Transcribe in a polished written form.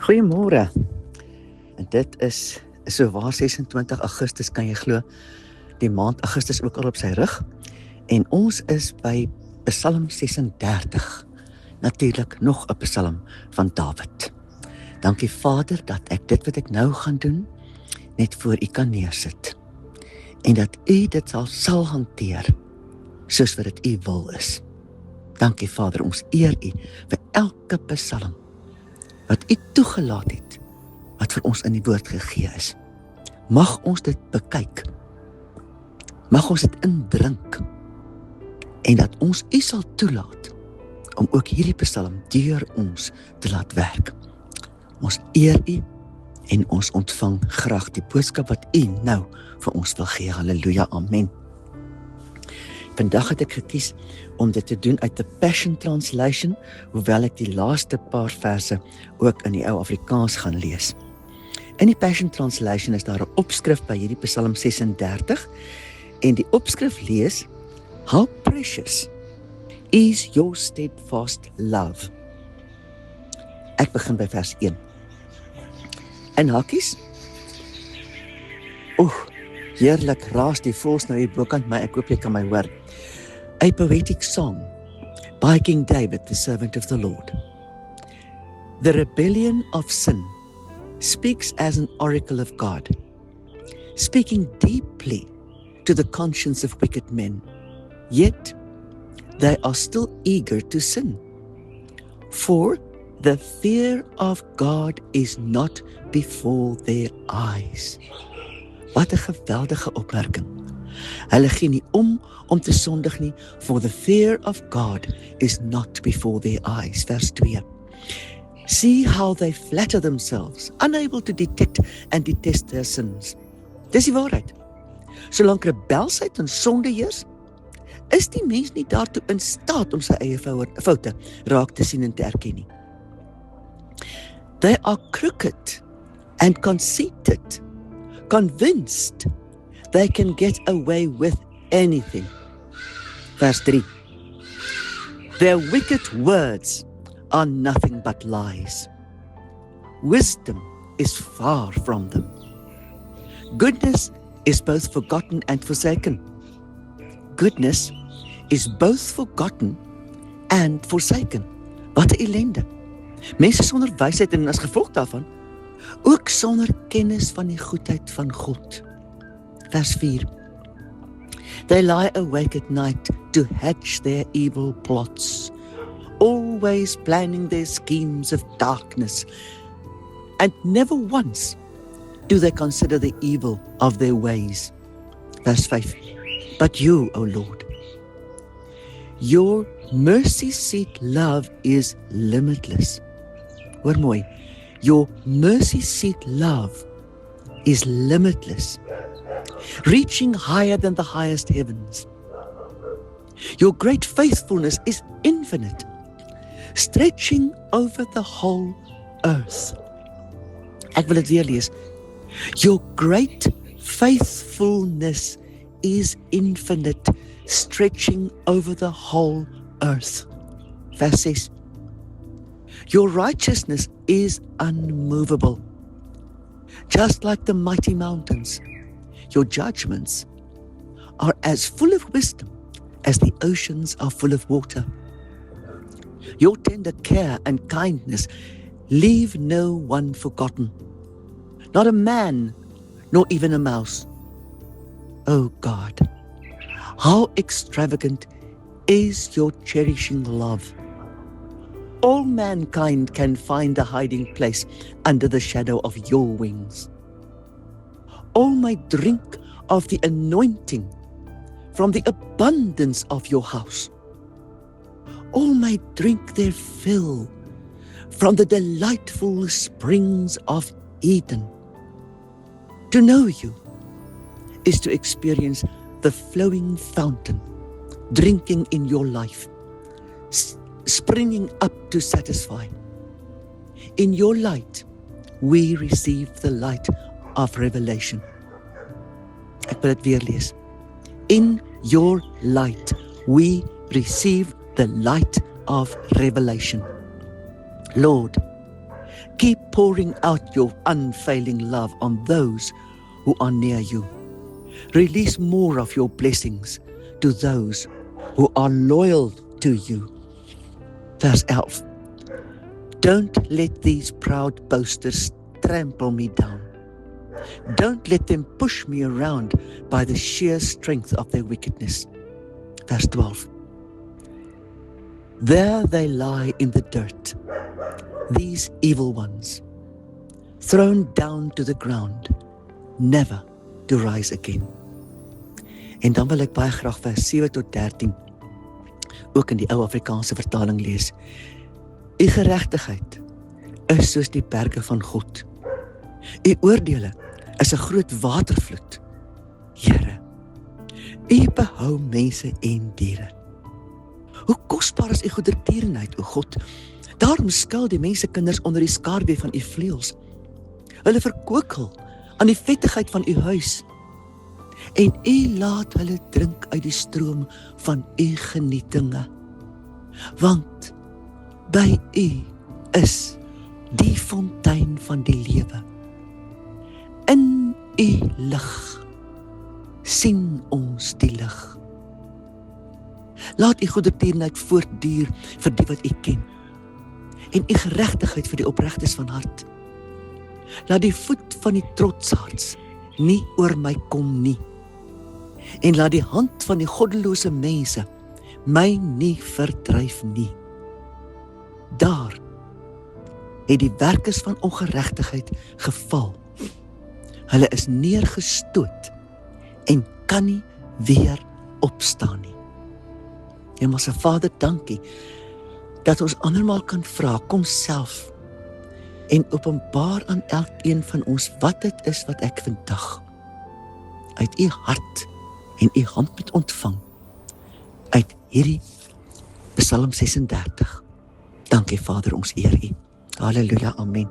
Goeiemôre. En dit is so waar 26 Augustus, kan jy glo, die maand Augustus ook al op sy rug. En ons is by Psalm 36. Natuurlik nog 'n Psalm van Dawid. Dankie Vader dat ek dit wat ek nou gaan doen net voor U kan neersit. En dat U dit sal hanteer soos wat dit U wil is. Dankie Vader, ons eer U vir elke Psalm wat U toegelaat het, wat vir ons in die woord gegee is. Mag ons dit bekyk, mag ons dit indrink, en dat ons U sal toelaat, om ook hierdie Psalm deur ons te laat werk. Ons eer U, en ons ontvang graag die boodskap wat U nou vir ons wil gee. Halleluja, amen. Vandag het ek gekies om dit te doen uit die Passion Translation, hoewel ek die laaste paar verse ook in die ou Afrikaans gaan lees. In die Passion Translation is daar 'n opskrif by hierdie Psalm 36, en die opskrif lees: How precious is your steadfast love. Ek begin by vers 1. In hakkies. Heerlik raas die voëls nou hier bokant my, ek hoop jy kan my hoor. A poetic song by King David, the servant of the Lord. The rebellion of sin speaks as an oracle of God, speaking deeply to the conscience of wicked men, yet they are still eager to sin. For the fear of God is not before their eyes. Wat 'n geweldige opmerking. Hulle gee nie om te sondig nie, for the fear of God is not before their eyes. Vers 2. See how they flatter themselves, unable to detect and detest their sins. Dis die waarheid. Solank rebelsheid en sonde heers, is die mens nie daartoe in staat om sy eie foute raak te sien en te erken nie. They are crooked and conceited, convinced they can get away with anything. Vers 3. Their wicked words are nothing but lies. Wisdom is far from them. Goodness is both forgotten and forsaken. Goodness is both forgotten and forsaken. Wat 'n ellende. Mense sonder wysheid en as gevolg daarvan ook sonder kennis van die goedheid van God. Vers 4. They lie awake at night to hatch their evil plots, always planning their schemes of darkness, and never once do they consider the evil of their ways. Vers 5. But you, O Lord, your mercy seat love is limitless. Hoor mooi, your mercy seat love is limitless, reaching higher than the highest heavens. Your great faithfulness is infinite, stretching over the whole earth. Ek wil dit weer lees. Your great faithfulness is infinite, stretching over the whole earth. Vers 6. Your righteousness is unmovable, just like the mighty mountains. Your judgments are as full of wisdom as the oceans are full of water. Your tender care and kindness leave no one forgotten, not a man, nor even a mouse. O God, how extravagant is your cherishing love. All mankind can find a hiding place under the shadow of your wings. All may drink of the anointing from the abundance of your house. All may drink their fill from the delightful springs of Eden. To know you is to experience the flowing fountain, drinking in your life, springing up to satisfy. In your light, we receive the light of revelation. Ek wil dit weer lees. In your light, we receive the light of revelation. Lord, Keep pouring out your unfailing love on those who are near you. Release more of your blessings to those who are loyal to you. Verse 11. Don't let these proud boasters trample me down. Don't let them push me around by the sheer strength of their wickedness. Verse 12. There they lie in the dirt, these evil ones, thrown down to the ground, never to rise again. En dan wil ek baie graag vers 7 tot 13 ook in die ou Afrikaanse vertaling lees. U geregtigheid is soos die berge van God. U oordeele is 'n groot watervloed. Here, u behou mense en diere. Hoe kosbaar is u goedertierenheid, o God. Daarom skuil die mense kinders onder die skaduwee van u vleuels. Hulle verkokel aan die vettigheid van u huis. En u laat hulle drink uit die stroom van u genietinge. Want by u is die fontein van die lewe. In u lig sien ons die lig. Laat u goedertierenheid voortduur vir die wat u ken, en u geregtigheid vir die opregtes van hart. Laat die voet van die trotsaards nie oor my kom nie, en laat die hand van die goddelose mense my nie verdryf nie. Daar het die werkers van ongeregtigheid geval. Hulle is neergestoot en kan nie weer opstaan nie. Hemelse Vader, dankie dat ons andermaal kan vra, kom self en openbaar aan elkeen van ons wat dit is wat ek vandag uit u hart en u hand moet ontvang uit hierdie Psalm 36. Dankie Vader, ons eer u. Halleluja, amen.